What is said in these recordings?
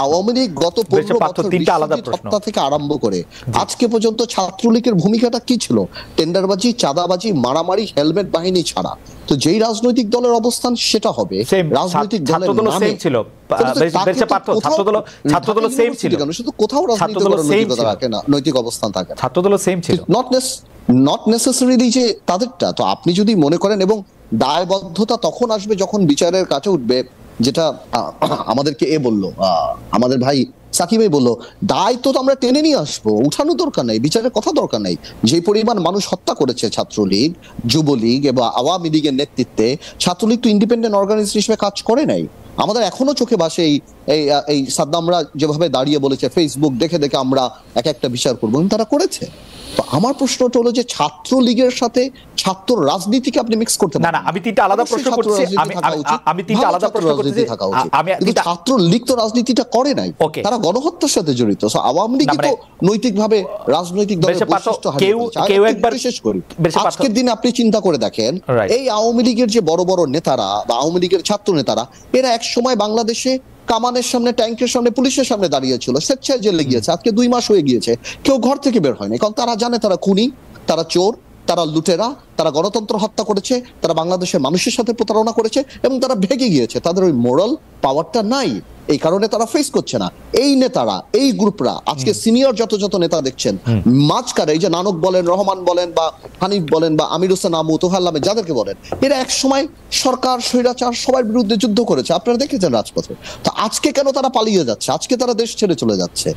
আওয়ামী লীগ গত 15 বছর হত্যা থেকে আরম্ভ করে আজকে পর্যন্ত ছাত্রলীগের ভূমিকাটা কি ছিল? টেন্ডারবাজি, চাঁদাবাজি, মারামারি, হেলমেট বাহিনী ছাড়া। তো যেই রাজনৈতিক দলের অবস্থান সেটা হবে রাজনৈতিক দলের নামে ছিল। ছাত্রদল সেম ছিল, শুধু কোথাও রাজনৈতিক নৈতিকতা থাকে না, নৈতিক অবস্থান থাকে না। ছাত্রদল সেম ছিল, নট নেসেসারিলি যে তাদেরটা। তো আপনি যদি মনে করেন, এবং দায়বদ্ধতা তখন আসবে যখন বিচারের কাছে উঠবে, যেটা আমাদেরকে বললো, আমাদের ভাই সাকিবই বললো, দায়িত্ব তো আমরা টেনে নিয়ে আসবো, উঠানোর দরকার নাই, বিচারের কথা দরকার নাই। যে পরিমাণ মানুষ হত্যা করেছে ছাত্রলীগ, যুবলীগ এবং আওয়ামী লীগের নেতৃত্বে, ছাত্রলীগ তো ইন্ডিপেন্ডেন্ট অর্গানাইজেশন হিসেবে কাজ করে নাই। আমাদের এখনো চোখে ভাসে এই সাদ্দামরা যেভাবে দাঁড়িয়ে বলেছে, ফেসবুক দেখে দেখে আমরা এক একটা বিচার করবো, তারা করেছে। তো আমার প্রশ্নটা হলো যে ছাত্রলীগের সাথে ছাত্র রাজনীতিকে আপনি মিক্স করতে পারেন না। আমি তিনটা আলাদা প্রশ্ন করছি, আমি তিনটা আলাদা প্রশ্ন করছি। কিন্তু ছাত্রলীগ তো রাজনীতিটা করে নাই, তারা গণহত্যার সাথে জড়িত। আওয়ামী লীগ তো নৈতিকভাবে রাজনৈতিক দলের বৈশিষ্ট্য হারিয়ে ফেলেছে। শেষ করি, আজকের দিনে আপনি চিন্তা করে দেখেন, এই আওয়ামী লীগের যে বড় বড় নেতারা বা আওয়ামী লীগের ছাত্র নেতারা, এরা এক সময় বাংলাদেশে কামানের সামনে, ট্যাঙ্কের সামনে, পুলিশের সামনে দাঁড়িয়েছিল, স্বেচ্ছায় জেলে গিয়েছে, আজকে 2 মাস হয়ে গিয়েছে, কেউ ঘর থেকে বের হয়নি। কারণ তারা জানে তারা খুনি, তারা চোর, তারা লুটেরা, তারা গণতন্ত্র হত্যা করেছে, তারা বাংলাদেশের মানুষের সাথে প্রতারণা করেছে এবং তারা ভেগে গিয়েছে, তাদের ওই মোরাল পাওয়ারটা নাই, এই কারণে তারা ফেস করছে না। এই নেতারা, এই গ্রুপরা আজকে সিনিয়র যত নেতা দেখছেন, মাঝখানে এই যে নানক বলেন, রহমান বলেন, বা হানিফ বলেন, বা আমির হোসেন আমু, তোহার নামে যাদেরকে বলেন, এরা এক সময় সরকার, স্বৈরাচার সবার বিরুদ্ধে যুদ্ধ করেছে, আপনারা দেখেছেন রাজপথে। তো আজকে কেন তারা পালিয়ে যাচ্ছে? আজকে তারা দেশ ছেড়ে চলে যাচ্ছে?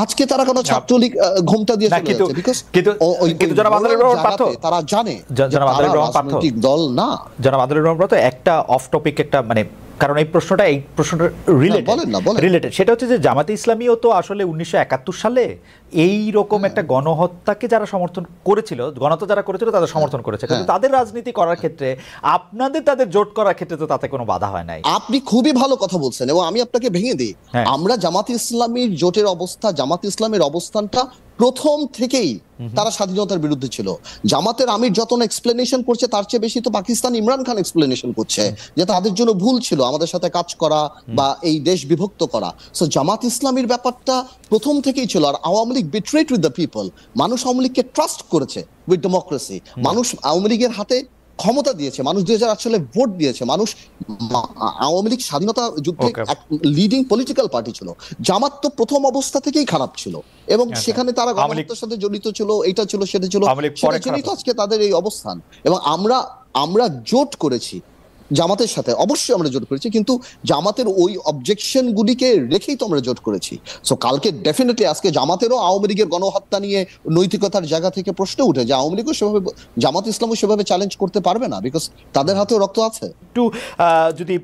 আজকে তারা কেন ছাত্রলীগ ঘোমটা দিয়ে চলে যাচ্ছে? বিকজ তারা জানে রাজনৈতিক দল না। জনাব আদরের রহমান, একটা অফ টপিক, একটা মানে, কারণ এই প্রশ্নটা রিলেটেড, সেটা হচ্ছে যে জামাতে ইসলামীও তো আসলে 1971 সালে এই রকম একটা গণহত্যাকে যারা সমর্থন করেছিল, গণহত্যা যারা করেছিল তাদের সমর্থন করেছে, কিন্তু তাদের রাজনীতি করার ক্ষেত্রে তাদের জোট করার ক্ষেত্রে তো তাতে কোনো বাধা হয় নাই। আপনি খুবই ভালো কথা বলছেন, এবং আমি আপনাকে ভেঙে দিই, আমরা জামাতে ইসলামীর জোটের অবস্থা, জামাতে ইসলামের অবস্থানটা প্রথম থেকেই তারা স্বাধীনতার বিরুদ্ধে ছিল। জামাতের আমির যত এক্সপ্লেনেশন করছে, তার চেয়ে বেশি তো পাকিস্তান ইমরান খান এক্সপ্লেনেশন করছে যে তাদের জন্য ভুল ছিল আমাদের সাথে কাজ করা বা এই দেশ বিভক্ত করা। সো জামাত ইসলামীর ব্যাপারটা প্রথম থেকেই ছিল। আর Awami League betrayed with the people, মানুষ আওয়ামী লীগকে ট্রাস্ট করেছে উইথ ডেমোক্রেসি, মানুষ আওয়ামী লীগের হাতে ক্ষমতা দিয়েছে, মানুষ 2008 সালে ভোট দিয়েছে, মানুষ, আওয়ামী লীগ স্বাধীনতা যুদ্ধে লিডিং পলিটিক্যাল পার্টি ছিল। জামাত তো প্রথম অবস্থা থেকেই খারাপ ছিল, এবং সেখানে তারা গণহত্যার সাথে জড়িত ছিল, এটা ছিল সেটা ছিল, সেটার জন্যই তো আজকে তাদের এই অবস্থান। এবং আমরা জোট করেছি জামাতের সাথে, অবশ্যই আমরা জোট করেছি, কিন্তু জামাতের ওই অবজেকশন গুলিকে রেখেই তো আমরা জোট করেছি। সো কালকে ডেফিনেটলি আজকে জামাতেরও আওয়ামী লীগের গণহত্যা নিয়ে নৈতিকতার জায়গা থেকে প্রশ্ন উঠে যে আওয়ামী লীগও সেভাবে, জামাত ইসলামও সেভাবে চ্যালেঞ্জ করতে পারবে না, বিকজ তাদের হাতেও রক্ত আছে। একটু যদি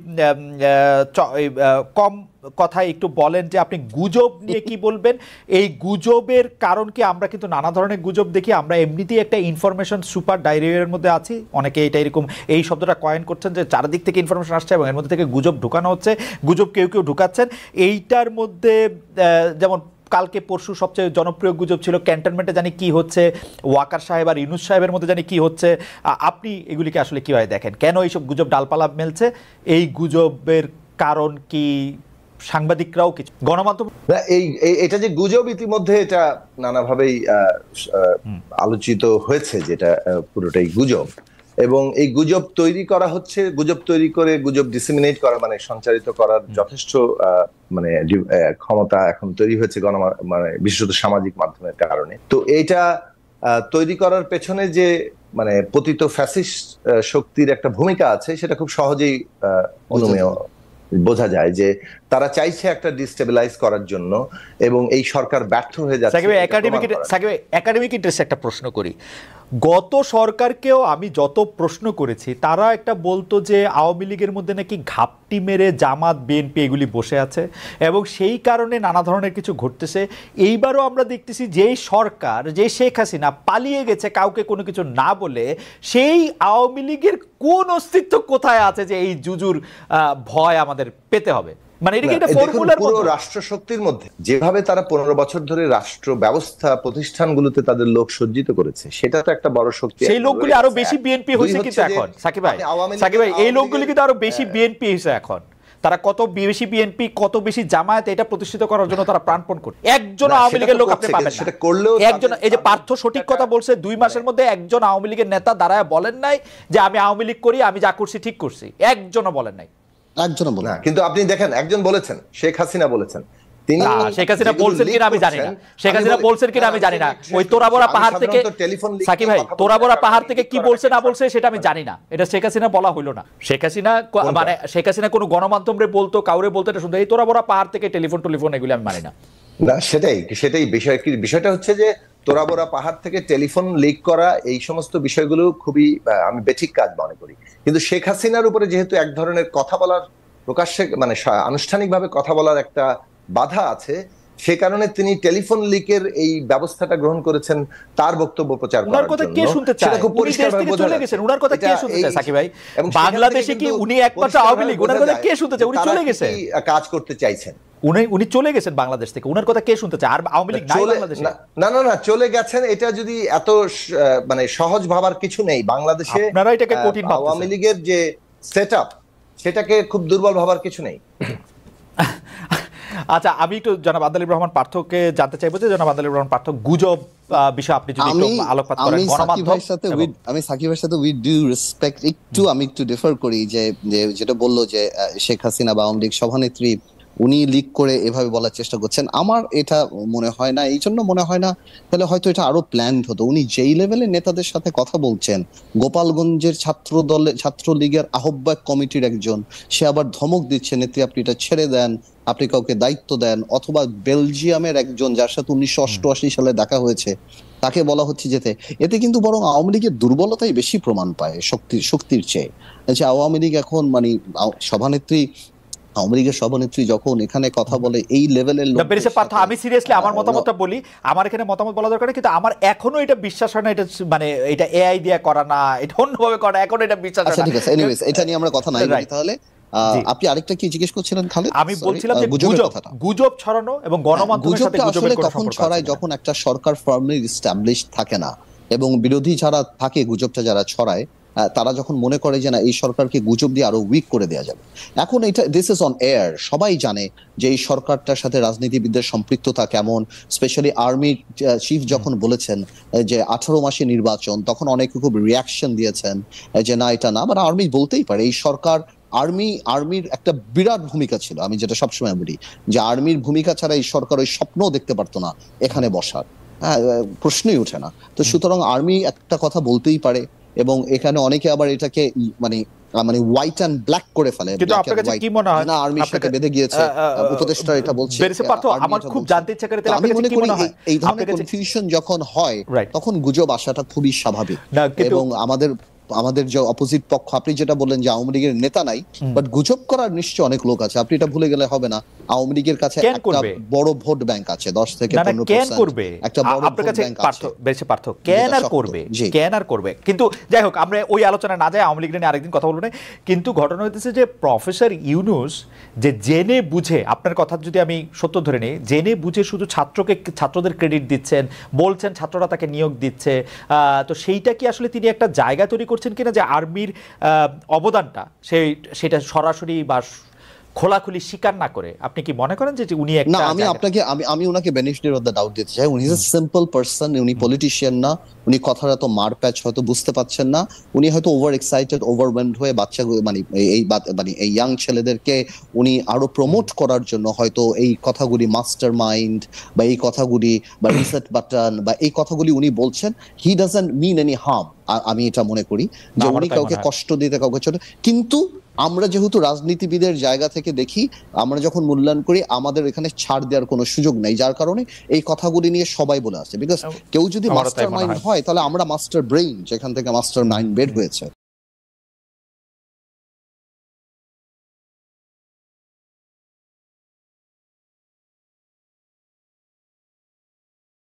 কম কথায় একটু বলেন যে আপনি গুজব নিয়ে কি বলবেন? এই গুজবের কারণ কি? আমরা কিন্তু নানা ধরনের গুজব দেখি, আমরা এমনিতেই একটা ইনফরমেশন সুপার ডায়রিয়ার মধ্যে আছি, অনেকে এটা এরকম এই শব্দটা কয়েন করছেন যে চারিদিক থেকে ইনফরমেশন আসছে এবং এর মধ্যে থেকে গুজব ঢুকানো হচ্ছে, গুজব কেউ ঢুকাচ্ছেন। এইটার মধ্যে যেমন কালকে পরশু সবচেয়ে জনপ্রিয় গুজব ছিল ক্যান্টনমেন্টে জানি কি হচ্ছে, ওয়াকার সাহেব আর ইউনুস সাহেবের মধ্যে জানি কি হচ্ছে। আপনি এগুলিকে আসলে কিভাবে দেখেন? কেন এইসব গুজব ডালপালা মেলছে? এই গুজবের কারণ কি? সাংবাদিকরাও কিছু, গণমাধ্যম, এটা যে গুজব, ইতিমধ্যে এটা নানাভাবেই আলোচিত হয়েছে, যেটা পুরোটাই গুজব, এবং এই গুজব তৈরি করা হচ্ছে, গুজব তৈরি করে গুজব ডিসেমিনেট করা, মানে সঞ্চারিত করার যথেষ্ট মানে ক্ষমতা এখন তৈরি হয়েছে মানে বিশেষত সামাজিক মাধ্যমের কারণে। তো এইটা তৈরি করার পেছনে যে মানে পতিত ফ্যাসিস্ট শক্তির একটা ভূমিকা আছে, সেটা খুব সহজেই অনুমেয় বোঝা যায় যে তারা চাইছে একটা ডিস্টেবিলাইজ করার জন্য, এবং এই সরকার ব্যর্থ হয়ে যাচ্ছে। একাডেমিক ইন্টারেস্ট একটা প্রশ্ন করি, গত সরকারকেও আমি যত প্রশ্ন করেছি, তারা একটা বলতো যে আওয়ামী লীগের মধ্যে নাকি ঘাপটি মেরে জামাত, বিএনপি এগুলি বসে আছে এবং সেই কারণে নানা ধরনের কিছু ঘটতেছে। এইবারও আমরা দেখতেছি যে সরকার, যে শেখ হাসিনা পালিয়ে গেছে কাউকে কোনো কিছু না বলে, সেই আওয়ামী লীগের কোন অস্তিত্ব কোথায় আছে যে এই জুজুর ভয় আমাদের পেতে হবে? মানে এটা কি একটা ফর্মুলার মতো? রাষ্ট্র শক্তির মধ্যে যেভাবে তারা 15 বছর ধরে রাষ্ট্র ব্যবস্থা প্রতিষ্ঠানগুলোতে তাদের লোক সজ্জিত করেছে, সেটা তো একটা বড় শক্তি। সেই লোকগুলি আরো বেশি বিএনপি হয়েছে কিন্তু এখন, সাকিব ভাই এই লোকগুলি কিন্তু আরো বেশি বিএনপি হয়েছে এখন। তারা কত বেশি বিএনপি, কত বেশি জামায়াত, এটা প্রতিষ্ঠিত করার জন্য তারা প্রাণপণ করে। একজন আওয়ামী লীগের লোক আপনি পাবেন না। একজন, এই যে পার্থ সঠিক কথা বলছে, 2 মাসের মধ্যে একজন আওয়ামী লীগের নেতা দাঁড়ায় বলেন নাই যে আমি আওয়ামী লীগ করি, আমি যা করছি ঠিক করছি, একজনও বলেন নাই, একজনও বলেন না। কিন্তু আপনি দেখেন, একজন বলেছেন, শেখ হাসিনা বলেছেন। তিনি শেখ হাসিনা বলছেন কিনা আমি জানি না, শেখ হাসিনা বলছেন কিনা আমি জানি না। ওই তোরাবরা পাহাড় থেকে, সাকিব ভাই, তোরাবরা পাহাড় থেকে কি বলছে না বলছে সেটা আমি জানি না, এটা শেখ হাসিনা বলা হইলো না। শেখ হাসিনা মানে শেখ হাসিনা কোনো গণমাধ্যমে বলতো, কাউরে বলতো, এটা শুনতে, এই তোরাবরা পাহাড় থেকে টেলিফোন এগুলি আমি মানি না। না, সেটাই বিষয়টা হচ্ছে যে তোরাবরা পাহাড় থেকে টেলিফোন লিক করা, এই সমস্ত বিষয়গুলো খুবই আমি বেঠিক কাজ মনে করি। কিন্তু শেখ হাসিনার উপরে যেহেতু এক ধরনের কথা বলার, প্রকাশ্যে মানে আনুষ্ঠানিকভাবে কথা বলার একটা বাধা আছে, সে কারণে তিনি টেলিফোন লিকের এই ব্যবস্থাটা গ্রহণ করেছেন তার বক্তব্য প্রচার করার জন্য। কে শুনতে চায়? খুব পরিষ্কারভাবে চলে গেছেন, উনার কথা কে শুনতে চায় সাকিব ভাই? বাংলাদেশে কি উনি একমাত্র আওয়ামী লীগ? উনার কথা কে শুনতে চায়? উনি চলে গেছেন, কাজ করতে চাইছেন, উনি চলে গেছেন বাংলাদেশ থেকে, উনার কথা কে শুনতে চায়? আর আওয়ামী লীগ নাই বাংলাদেশে? না, চলে গেছেন, এটা যদি এত মানে সহজ ভাবার কিছু নেই। বাংলাদেশে আপনারা এটাকে কঠিন ভাবতেছেন। আওয়ামী লীগের যে সেটআপ, সেটাকে খুব দুর্বল ভাবার কিছু নেই। আচ্ছা, আমি একটু জনাব আদালিব রহমান পার্থকে জানতে চাইবো যে জনাব আদালিব রহমান পার্থ, গুজব বিষয় আপনি যদি একটু আলোকপাত করেন। আমি সাকিবের সাথে উইথ ডিউ রেসপেক্ট আমি একটু ডিফার করি যে যেটা বললো যে শেখ হাসিনা বা আওয়ামী লীগ সভানেত্রী উনি লিক করে এভাবে বলার চেষ্টা করছেন, আমার এটা মনে হয় না। এই জন্য মনে হয় না, তাহলে হয়তো এটা আরো প্ল্যান্ড হতো। উনি যেই লেভেলের নেতাদের সাথে কথা বলছেন, গোপালগঞ্জের ছাত্রলীগের আহ্বায়ক কমিটির একজন, সে আবার ধমক দিচ্ছে, নেত্রী আপনি এটা ছেড়ে দেন, আপনি কাউকে দায়িত্ব দেন। অথবা বেলজিয়ামের একজন, যার সাথে 1988 সালে দেখা হয়েছে, তাকে বলা হচ্ছে যেতে। এতে কিন্তু বরং আওয়ামী লীগের দুর্বলতাই বেশি প্রমাণ পায় শক্তির চেয়ে। যে আওয়ামী লীগ এখন মানে আওয়ামী লীগের সভানেত্রী যখন এখানে কথা বলে এই লেভেলের লোক, আমি সিরিয়াসলি আমার মতামতটা বলি, আমার এখানে মতামত বলা দরকার, কিন্তু আমার এখনো এটা বিশ্বাস হয় না এটা মানে এটা এআই দিয়ে করা না, এটা অন্যভাবে করা, এখনো এটা বিশ্বাস হয় না। ঠিক আছে, এনিওয়েজ এটা নিয়ে আমরা কথা নাই। তাহলে আপনি আরেকটা কি জিজ্ঞেস করছিলেন খালেদ? আমি বলছিলাম যে গুজব ছড়ানো এবং গণমাধ্যমের সাথে গুজবের কোনো তখন ছড়ায় যখন একটা সরকার ফার্মলি এস্টাবলিশড থাকে না, এবং বিরোধী যারা থাকে, গুজবটা যারা ছড়ায়, তারা যখন মনে করে যে না এই সরকারকে গুজব দিয়ে আরো উইক করে দেওয়া যাবে। এখন এটা দিস ইজ অন এয়ার, সবাই জানে যে এই সরকারটার সাথে রাজনীতিবিদদের সম্পৃক্ততা কেমন। স্পেশালি আর্মি চিফ যখন বলেছেন যে 18 মাসে নির্বাচন, তখন অনেকে খুব রিয়াকশন দিয়েছেন যে না এটা না, বাট আর্মি বলতেই পারে এই সরকার, আর্মির একটা বিরাট ভূমিকা ছিল। আমি যেটা সবসময় বলি যে আর্মির ভূমিকা ছাড়া এই সরকার ওই স্বপ্নও দেখতে পারতো না এখানে বসার, প্রশ্নই ওঠে না। তো সুতরাং আর্মি একটা কথা বলতেই পারে, এবং এখানে অনেকে আবার এটাকে মানে হোয়াইট এন্ড ব্ল্যাক করে ফেলে। কিন্তু আপনার কাছে কি মনে হয় না আর্মির সাথে বেঁধে গিয়েছে, উপদেষ্টা এটা বলছে। আমার খুব জানতে ইচ্ছা করে, আমি মনে করি এই ধরনের কনফিউশন যখন হয় তখন গুজব আসাটা খুবই স্বাভাবিক। এবং আমাদের যে অপোজিট পক্ষ, আপনি যেটা বললেন যে আওয়ামী লীগের নেতা নাই, বাট গুজব করার নিশ্চয়ই অনেক লোক আছে। আপনি এটা ভুলে গেলে হবে না, আওয়ামী লীগের কাছে একটা বড় ভোট ব্যাংক আছে, 10 থেকে 15%। একটা বড় ভোট ব্যাংক আছে। বেশি পার্থ কেন আর করবে। কিন্তু যাই হোক, আমরা ওই আলোচনা না যাই, আওয়ামী লীগ নিয়ে আরেকদিন কথা বলবো না। কিন্তু ঘটনা হইতেছে যে প্রফেসর ইউনূস যে জেনে বুঝে, আপনার কথা যদি আমি সত্য ধরে নিই, জেনে বুঝে শুধু ছাত্রদের ক্রেডিট দিচ্ছেন, বলছেন ছাত্ররা তাকে নিয়োগ দিচ্ছে, তো সেইটা কি আসলে তিনি একটা জায়গা তৈরি করছেন কিনা যে আর্মির অবদানটা সেটা সরাসরি বা খোলাখুলি স্বীকার না করে? আপনি কি মনে করেন যে উনি একটা, না, আমি উনাকে বেনিফিট অফ দ্য ডাউট দিতে চাই। উনি ইজ আ সিম্পল পারসন, উনি পলিটিশিয়ান না। উনি কথার এত মারপ্যাচ হয়তো বুঝতে পাচ্ছেন না। উনি হয়তো ওভার এক্সাইটেড, ওভারওয়েলড হয়ে বাচ্চাগুলো মানে এই ইয়াং ছেলেদেরকে উনি আরো প্রমোট করার জন্য হয়তো এই কথাগুলি মাস্টার মাইন্ড বা এই কথাগুলি বা রিসেট বাটন বা এই কথাগুলি উনি বলছেন। He doesn't mean any harm, আমি এটা মনে করি যে উনি কাউকে কষ্ট দিতে, কাউকে ছোট। কিন্তু আমরা যেহেতু রাজনীতিবিদের জায়গা থেকে দেখি, আমরা যখন মূল্যায়ন করি, আমাদের এখানে ছাড় দেওয়ার কোনো সুযোগ নেই, যার কারণে এই কথাগুলি নিয়ে সবাই বলে আসছে। বিকজ কেউ যদি মাস্টার মাইন্ড হয়, তাহলে আমরা মাস্টার ব্রেইন, যেখান থেকে মাস্টার মাইন্ড বের হয়েছে।